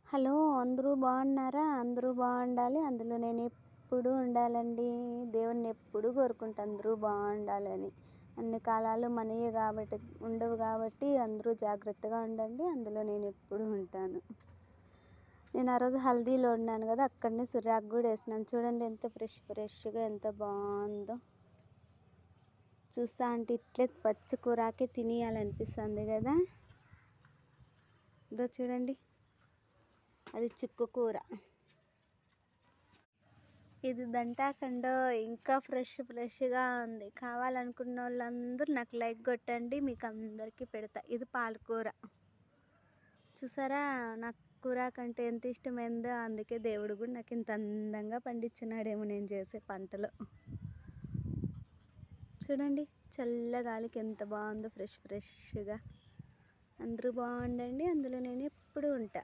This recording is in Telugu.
హలో, అందరూ బాగున్నారా? అందరూ బాగుండాలి, అందులో నేను ఎప్పుడూ ఉండాలండి. దేవుణ్ణి ఎప్పుడూ కోరుకుంటా అందరూ బాగుండాలని. అన్ని కాలాలు మనయే కాబట్టి ఉండవు కాబట్టి అందరూ జాగ్రత్తగా ఉండండి, అందులో నేను ఎప్పుడూ ఉంటాను. నేను ఆ రోజు హల్దీలో ఉన్నాను కదా, అక్కడనే సిరాకు కూడా వేసినాను. చూడండి ఎంత ఫ్రెష్గా ఎంత బాగుందో. చూస్తా అంటే ఇట్లే పచ్చి కూరాకే తినేయాలనిపిస్తుంది కదా. ఇదో చూడండి, అది చిక్కు కూర. ఇది దంటాకండో, ఇంకా ఫ్రెష్గా ఉంది. కావాలనుకున్న వాళ్ళందరూ నాకు లైక్ కొట్టండి, మీకు అందరికీ పెడతా. ఇది పాలకూర. చూసారా, నాకు కూర కంటే ఎంత ఇష్టమైందో. అందుకే దేవుడు కూడా నాకు ఇంత అందంగా పండించినాడేమో నేను చేసే పంటలో. చూడండి, చల్లగాలికి ఎంత బాగుందో, ఫ్రెష్గా. అందరూ బాగుండండి, అందులో నేను ఎప్పుడూ ఉంటా.